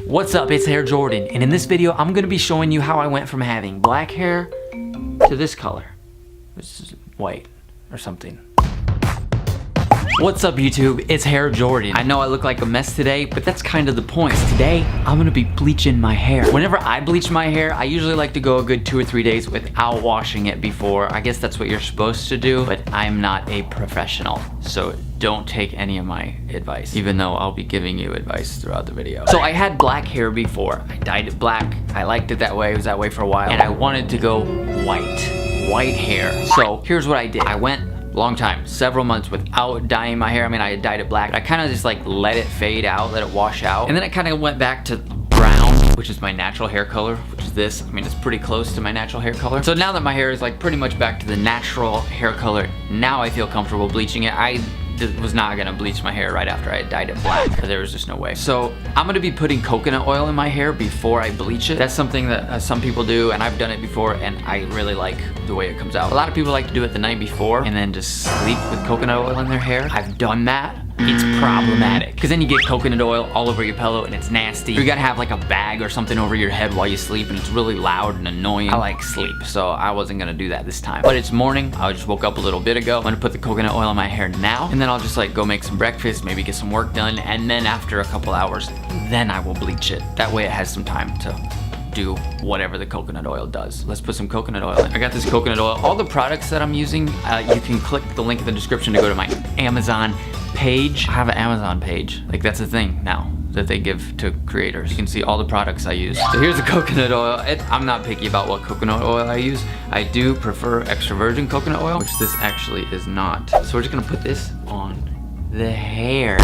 What's up, it's Hair Jordan, and in this video I'm gonna be showing you how I went from having black hair to this color, which is white or something. What's up YouTube, it's Hair Jordan. I know I look like a mess today, but that's kind of the point. Today, I'm gonna be bleaching my hair. Whenever I bleach my hair, I usually like to go a good 2 or 3 days without washing it before. I guess that's what you're supposed to do, but I'm not a professional, so don't take any of my advice, even though I'll be giving you advice throughout the video. So I had black hair before. I dyed it black. I liked it that way. It was that way for a while, and I wanted to go white hair. So here's what I did. I went long time, several months without dyeing my hair. I mean, I had dyed it black. I kind of just like let it fade out, let it wash out. And then I kind of went back to brown, which is my natural hair color, which is this. I mean, it's pretty close to my natural hair color. So now that my hair is like pretty much back to the natural hair color, now I feel comfortable bleaching it. I was not gonna bleach my hair right after I had dyed it black, because there was just no way. So I'm gonna be putting coconut oil in my hair before I bleach it. That's something that some people do, and I've done it before, and I really like the way it comes out. A lot of people like to do it the night before and then just sleep with coconut oil in their hair. I've done that. It's problematic, because then you get coconut oil all over your pillow and it's nasty. You gotta have like a bag or something over your head while you sleep, and it's really loud and annoying. I like sleep, so I wasn't gonna do that this time. But it's morning, I just woke up a little bit ago. I'm gonna put the coconut oil in my hair now, and then I'll just like go make some breakfast, maybe get some work done, and then after a couple hours, then I will bleach it. That way it has some time to do whatever the coconut oil does. Let's put some coconut oil in. I got this coconut oil. All the products that I'm using, you can click the link in the description to go to my Amazon page. I have an Amazon page. Like, that's a thing now that they give to creators. You can see all the products I use. So here's the coconut oil. I'm not picky about what coconut oil I use. I do prefer extra virgin coconut oil, which this actually is not. So we're just gonna put this on the hair.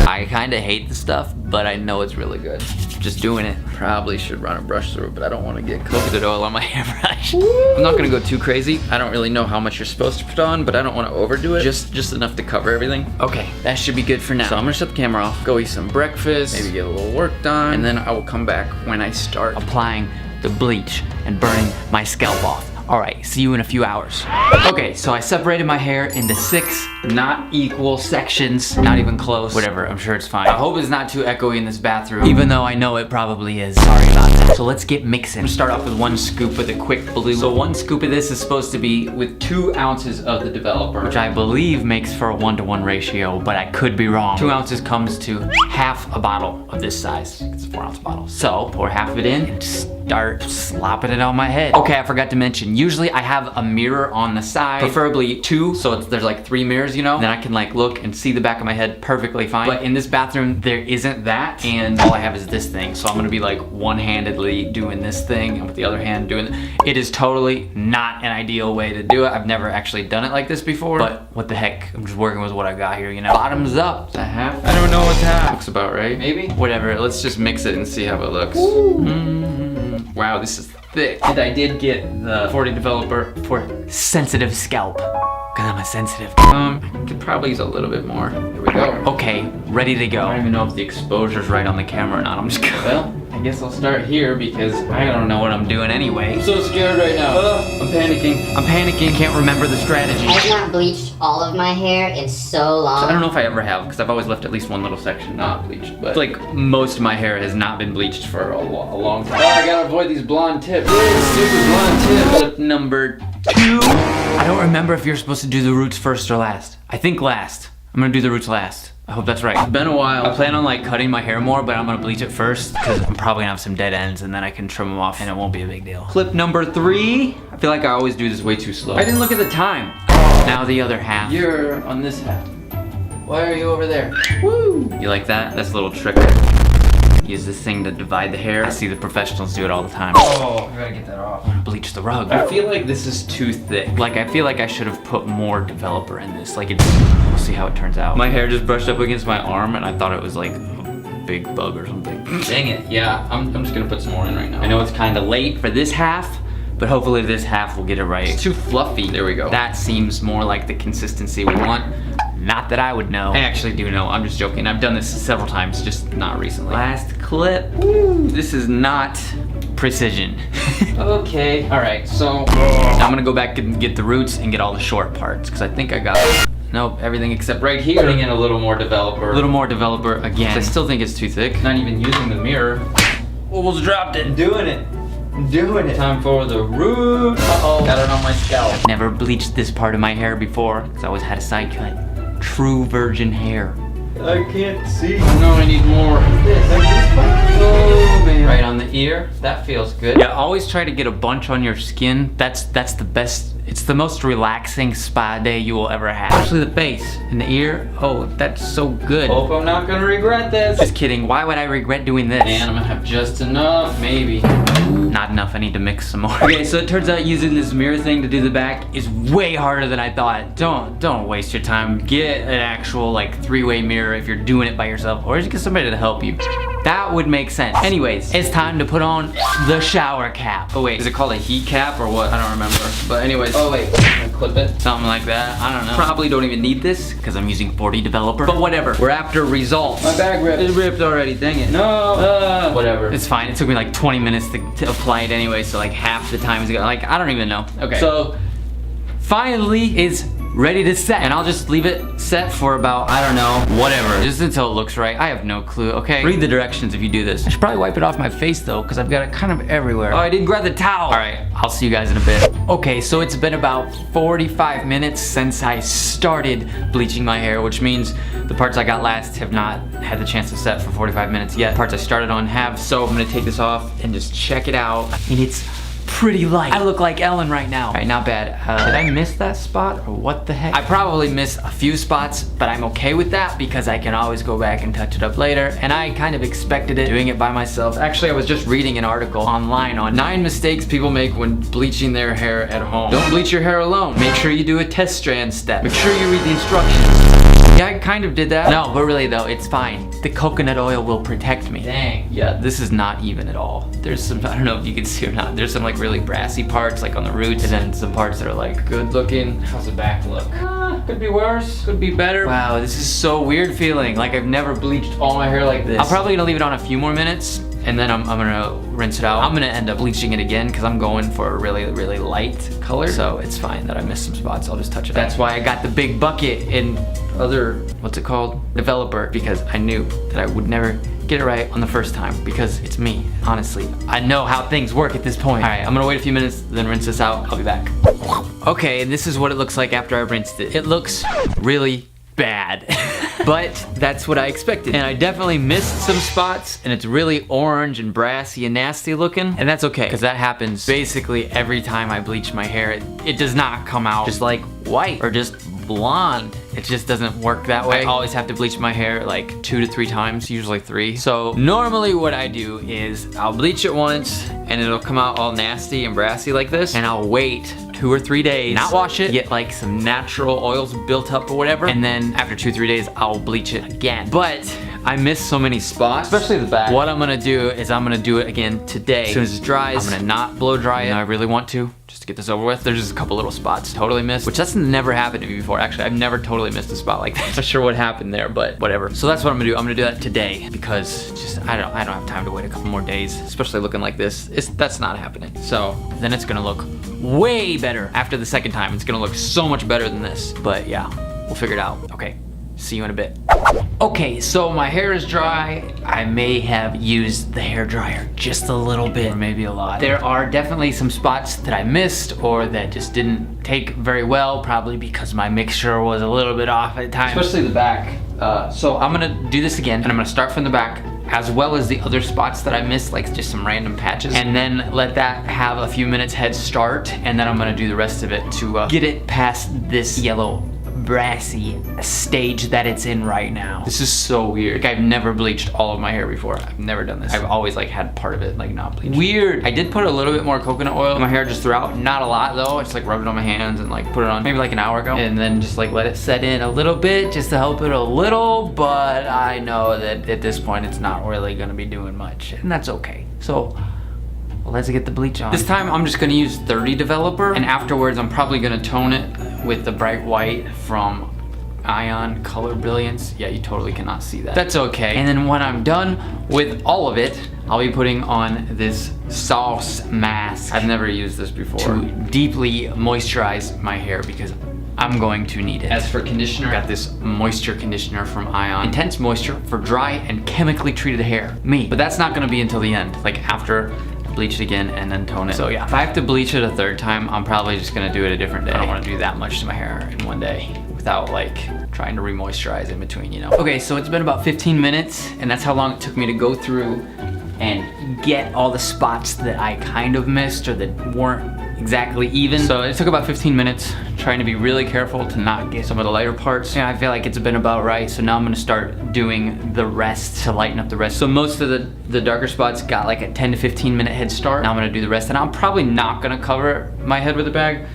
I kind of hate the stuff, but I know it's really good. Just doing it. Probably should run a brush through it, but I don't want to get coconut oil on my hairbrush. I'm not gonna go too crazy. I don't really know how much you're supposed to put on, but I don't want to overdo it. Just enough to cover everything. Okay, that should be good for now. So I'm gonna shut the camera off, go eat some breakfast, maybe get a little work done, and then I will come back when I start applying the bleach and burning my scalp off. All right, see you in a few hours. Okay, so I separated my hair into 6 not equal sections, not even close. Whatever, I'm sure it's fine. I hope it's not too echoey in this bathroom, even though I know it probably is. Sorry about that. So let's get mixing. I'm gonna start off with 1 scoop with a quick blue. So 1 scoop of this is supposed to be with 2 ounces of the developer, which I believe makes for a 1-to-1 ratio, but I could be wrong. 2 ounces comes to half a bottle of this size. It's a 4-ounce bottle. So pour half of it in and start slopping it on my head. Okay, I forgot to mention, usually I have a mirror on the side, preferably 2, so there's like 3 mirrors, you know? Then I can like look and see the back of my head perfectly fine. But in this bathroom, there isn't that, and all I have is this thing. So I'm gonna be like one-handedly doing this thing, and with the other hand doing it. Is totally not an ideal way to do it. I've never actually done it like this before, but what the heck? I'm just working with what I got here, you know? Bottoms up. Is that half? I don't know what's half. Looks about right, maybe? Whatever, let's just mix it and see how it looks. Wow, this is thick. And I did get the 40 developer for sensitive scalp, because I'm a sensitive. I could probably use a little bit more. Here we go. Okay, ready to go. I don't even know if the exposure's right on the camera or not. I'm just gonna, well, I guess I'll start here because I don't know what I'm doing anyway. I'm so scared right now. I'm panicking. I'm panicking, can't remember the strategy. I have not bleached all of my hair in so long. So I don't know if I ever have, because I've always left at least 1 little section not bleached, but like most of my hair has not been bleached for a long time. Oh, I gotta avoid these blonde tips. Stupid blonde tips. Tip number 2. I don't remember if you're supposed to do the roots first or last. I think last. I'm gonna do the roots last. I hope that's right. It's been a while. I plan on like cutting my hair more, but I'm gonna bleach it first because I'm probably gonna have some dead ends, and then I can trim them off and it won't be a big deal. Clip number 3. I feel like I always do this way too slow. I didn't look at the time. Now the other half. You're on this half. Why are you over there? Woo! You like that? That's a little trick. Use this thing to divide the hair. I see the professionals do it all the time. Oh, I gotta get that off. I'm gonna bleach the rug. I feel like this is too thick. Like, I feel like I should have put more developer in this. Like, we'll see how it turns out. My hair just brushed up against my arm, and I thought it was like a big bug or something. Dang it. Yeah, I'm just gonna put some more in right now. I know it's kind of late for this half, but hopefully this half will get it right. It's too fluffy. There we go. That seems more like the consistency we want. Not that I would know. I actually do know, I'm just joking. I've done this several times, just not recently. Last clip. Woo. This is not precision. Okay, all right, so I'm gonna go back and get the roots and get all the short parts, because I think I got Nope, everything except right here. Putting in a little more developer. A little more developer again. I still think it's too thick. Not even using the mirror. Almost dropped it. I'm doing it. I'm doing it. Time for the root. Uh-oh. Got it on my scalp. Never bleached this part of my hair before because I always had a side cut. True virgin hair. I can't see. No, I need more. Oh man. Right on the ear. That feels good. Yeah, always try to get a bunch on your skin. That's the best. It's the most relaxing spa day you will ever have. Especially the face and the ear. Oh, that's so good. Hope I'm not gonna regret this. Just kidding. Why would I regret doing this? And I'm gonna have just enough, maybe. Not enough. I need to mix some more. Okay, so it turns out using this mirror thing to do the back is way harder than I thought. Don't waste your time. Get an actual like 3-way mirror if you're doing it by yourself, or just get somebody to help you. That would make sense. Anyways, it's time to put on the shower cap. Oh wait, is it called a heat cap or what? I don't remember. But anyways, oh wait, can I clip it? Something like that. I don't know. Probably don't even need this because I'm using 40 developer. But whatever. We're after results. My bag ripped. It ripped already. Dang it. No. Whatever. It's fine. It took me like 20 minutes to apply it anyway, so like half the time is gone. Like I don't even know. Okay. So finally is ready to set, and I'll just leave it set for about, I don't know, whatever, just until it looks right. I have no clue. Okay, read the directions if you do this. I should probably wipe it off my face though, because I've got it kind of everywhere. Oh, I didn't grab the towel. All right, I'll see you guys in a bit. Okay, so it's been about 45 minutes since I started bleaching my hair, which means the parts I got last have not had the chance to set for 45 minutes yet. The parts I started on have, so I'm gonna take this off and just check it out. I mean, it's pretty light. I look like Ellen right now. All right, not bad. Did I miss that spot or what the heck? I probably missed a few spots, but I'm okay with that because I can always go back and touch it up later. And I kind of expected it doing it by myself. Actually, I was just reading an article online on 9 mistakes people make when bleaching their hair at home. Don't bleach your hair alone. Make sure you do a test strand step. Make sure you read the instructions. Yeah, I kind of did that. No, but really though, it's fine. The coconut oil will protect me. Dang. Yeah, this is not even at all. There's some, I don't know if you can see or not, there's some like really brassy parts like on the roots, and then some parts that are like good looking. How's the back look? Could be worse, could be better. Wow, this is so weird feeling. Like I've never bleached all my hair like this. I'm probably gonna leave it on a few more minutes, and then I'm gonna rinse it out. I'm gonna end up bleaching it again because I'm going for a really, really light color. So it's fine that I missed some spots. I'll just touch it. That's why I got the big bucket in other, what's it called? Developer, because I knew that I would never get it right on the first time because it's me, honestly. I know how things work at this point. All right, I'm gonna wait a few minutes, then rinse this out. I'll be back. Okay, and this is what it looks like after I rinsed it. It looks really bad. But that's what I expected. And I definitely missed some spots, and it's really orange and brassy and nasty looking. And that's okay, because that happens basically every time I bleach my hair. It does not come out just like white or just blonde. It just doesn't work that way. I always have to bleach my hair like 2 to 3 times, usually 3. So normally what I do is I'll bleach it once and it'll come out all nasty and brassy like this, and I'll wait 2 or 3 days, not wash it, get like some natural oils built up or whatever, and then after 2 or 3 days I'll bleach it again. But I missed so many spots, especially the back. What I'm gonna do is I'm gonna do it again today. As soon as it dries, I'm gonna not blow dry it. I really want to, just to get this over with. There's just a couple little spots totally missed, which that's never happened to me before. Actually, I've never totally missed a spot like that. Not sure what happened there, but whatever. So that's what I'm gonna do. I'm gonna do that today because just I don't have time to wait a couple more days, especially looking like this. That's not happening. So then it's gonna look way better after the second time. It's gonna look so much better than this. But yeah, we'll figure it out. Okay, see you in a bit. Okay, so my hair is dry. I may have used the hair dryer just a little bit, or maybe a lot. There are definitely some spots that I missed or that just didn't take very well, probably because my mixture was a little bit off at times. Especially the back. So I'm gonna do this again, and I'm gonna start from the back, as well as the other spots that I missed, like just some random patches, and then let that have a few minutes head start, and then I'm gonna do the rest of it to get it past this yellow brassy stage that it's in right now. This is so weird. Like I've never bleached all of my hair before. I've never done this. I've always like had part of it like not bleached. Weird. I did put a little bit more coconut oil in my hair just throughout. Not a lot though. I just like rubbed it on my hands and like put it on maybe like an hour ago, and then just like let it set in a little bit just to help it a little, but I know that at this point it's not really gonna be doing much, and that's okay. So let's get the bleach on. This time I'm just gonna use 30 developer, and afterwards I'm probably gonna tone it with the bright white from Ion Color Brilliance. Yeah, you totally cannot see that. That's okay. And then when I'm done with all of it, I'll be putting on this sauce mask. I've never used this before. To deeply moisturize my hair because I'm going to need it. As for conditioner, I got this moisture conditioner from Ion. Intense moisture for dry and chemically treated hair. Me. But that's not gonna be until the end, like after I bleach it again and then tone it. So yeah, if I have to bleach it a third time, I'm probably just gonna do it a different day. I don't wanna do that much to my hair in one day without like trying to re-moisturize in between, you know? Okay, so it's been about 15 minutes and that's how long it took me to go through and get all the spots that I kind of missed or that weren't exactly even. So it took about 15 minutes, trying to be really careful to not get some of the lighter parts. And I feel like it's been about right, so now I'm gonna start doing the rest to lighten up the rest. So most of the darker spots got like a 10 to 15 minute head start. Now I'm gonna do the rest, and I'm probably not gonna cover my head with a bag.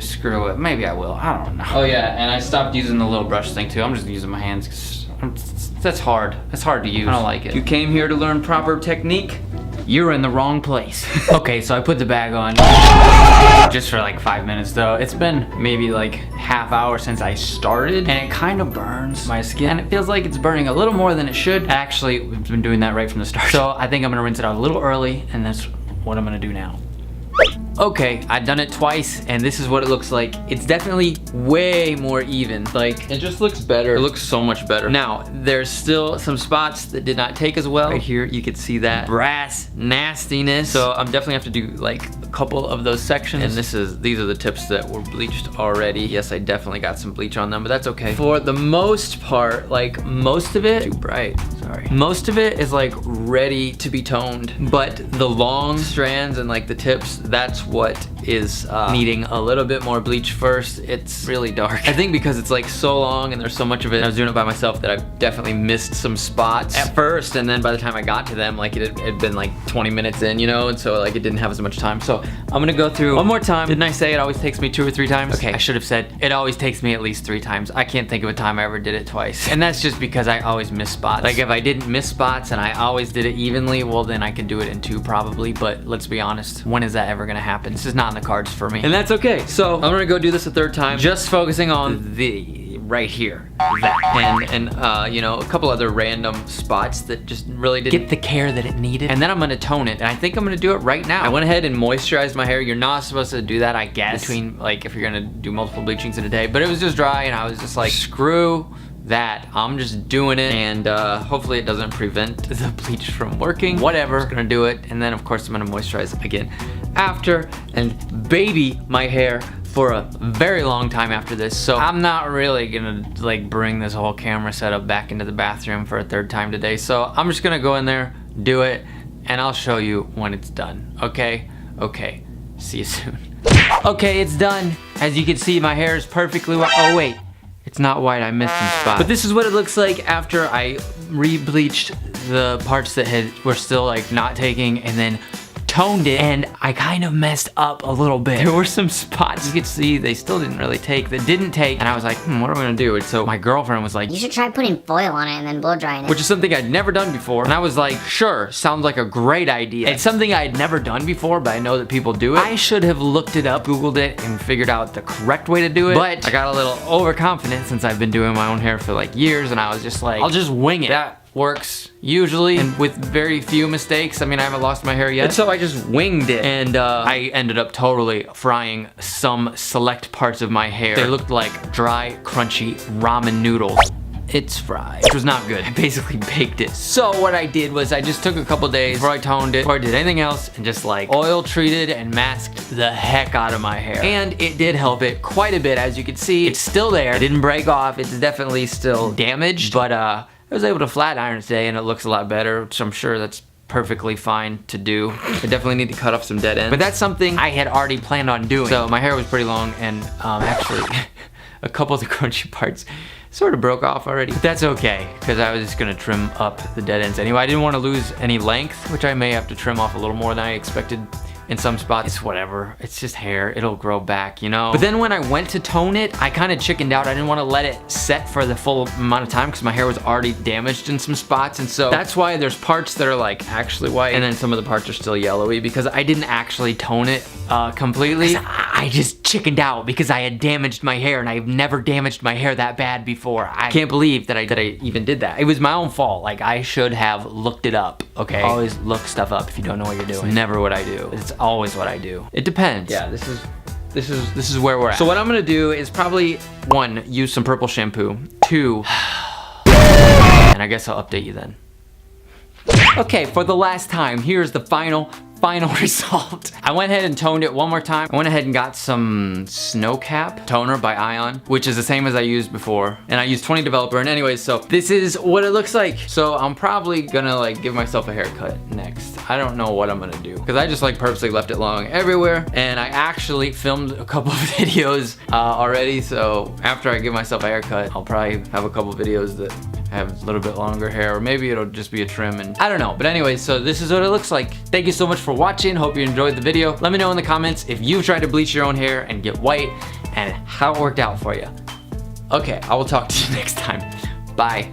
Screw it, maybe I will, I don't know. Oh yeah, and I stopped using Using the little brush thing too, I'm just using my hands because that's hard to use. I don't like it. You came here to learn proper technique, you're in the wrong place. Okay, so I put the bag on just for like 5 minutes though. It's been maybe like half hour since I started and it kind of burns my skin. And it feels like it's burning a little more than it should. Actually, we've been doing that right from the start. So I think I'm gonna rinse it out a little early and that's what I'm gonna do now. Okay, I've done it twice and this is what it looks like. It's definitely way more even. Like, It just looks better. it looks so much better. Now, there's still some spots that did not take as well. Right here, you can see that brass nastiness. So I'm definitely have to do like a couple of those sections. And these are the tips that were bleached already. Yes, I definitely got some bleach on them, but that's okay. For the most part, like most of it, too bright, sorry. Most of it is like ready to be toned, but the long strands and like the tips, that's what is needing a little bit more bleach first. It's really dark. I think because it's like so long and there's so much of it, I was doing it by myself that I've definitely missed some spots at first, and then by the time I got to them, like it had been like 20 minutes in, you know, and so like it didn't have as much time. So I'm gonna go through one more time. Didn't I say it always takes me 2 or 3 times? Okay, I should have said it always takes me at least 3 times. I can't think of a time I ever did it twice. And that's just because I always miss spots. Like if I didn't miss spots and I always did it evenly, well then I could do it in 2 probably, but let's be honest, when is that ever gonna happen? This is not in the cards for me. And that's okay. So I'm gonna go do this a 3rd time, just focusing on the right here, that, and you know, a couple other random spots that just really didn't get the care that it needed. And then I'm gonna tone it, and I think I'm gonna do it right now. I went ahead and moisturized my hair. You're not supposed to do that, I guess, between like if you're gonna do multiple bleachings in a day, but it was just dry, and I was just like, screw that, I'm just doing it, and hopefully it doesn't prevent the bleach from working. Whatever, just gonna do it, and then of course I'm gonna moisturize again after and baby my hair for a very long time after this. So I'm not really gonna like bring this whole camera setup back into the bathroom for a 3rd time today. So I'm just gonna go in there, do it, and I'll show you when it's done. Okay, see you soon. Okay, it's done. As you can see, my hair is perfectly white. Oh wait, it's not white, I missed some spots. But this is what it looks like after I re-bleached the parts that were still like not taking, and then toned it, and I kind of messed up a little bit. There were some spots you could see they still didn't really take, that didn't take, and I was like, what am I gonna do? And so my girlfriend was like, You should try putting foil on it and then blow drying it. which is something I'd never done before. And I was like, sure, sounds like a great idea. It's something I had never done before, but I know that people do it. I should have looked it up, Googled it, and figured out the correct way to do it. But I got a little overconfident since I've been doing my own hair for like years, and I was just like, I'll just wing it. That works usually, and with very few mistakes. I mean, I haven't lost my hair yet. And so I just winged it, and I ended up totally frying some select parts of my hair. They looked like dry, crunchy ramen noodles. It's fried, which was not good. I basically baked it. So what I did was I just took a couple days before I toned it, before I did anything else, and just like oil treated and masked the heck out of my hair. And it did help it quite a bit. As you can see, it's still there. It didn't break off. It's definitely still damaged, but I was able to flat iron it today, and it looks a lot better, which I'm sure that's perfectly fine to do. I definitely need to cut off some dead ends, but that's something I had already planned on doing. So my hair was pretty long, and actually a couple of the crunchy parts sort of broke off already. But that's okay, because I was just gonna trim up the dead ends anyway. I didn't want to lose any length, which I may have to trim off a little more than I expected in some spots. It's whatever, it's just hair, it'll grow back, you know? But then when I went to tone it, I kind of chickened out. I didn't want to let it set for the full amount of time because my hair was already damaged in some spots, and so that's why there's parts that are like actually white, and then some of the parts are still yellowy, because I didn't actually tone it completely. I just chickened out because I had damaged my hair, and I've never damaged my hair that bad before. I can't believe that I even did that. It was my own fault. Like, I should have looked it up, okay? Always look stuff up if you don't know what you're doing. It's never what I do. It's always what I do. It depends. Yeah, this is this is where we're at. So what I'm gonna do is probably 1, use some purple shampoo. 2, and I guess I'll update you then. Okay, for the last time, here's the final result. I went ahead and toned it one more time. I went ahead and got some Snow Cap toner by Ion, which is the same as I used before. And I used 20 developer. And anyways, so this is what it looks like. So I'm probably gonna like give myself a haircut next. I don't know what I'm gonna do, because I just like purposely left it long everywhere. And I actually filmed a couple of videos already. So after I give myself a haircut, I'll probably have a couple videos that have a little bit longer hair, or maybe it'll just be a trim, and I don't know. But anyways, so this is what it looks like. Thank you so much for watching. Hope you enjoyed the video. Let me know in the comments if you've tried to bleach your own hair and get white and how it worked out for you. Okay, I will talk to you next time. Bye.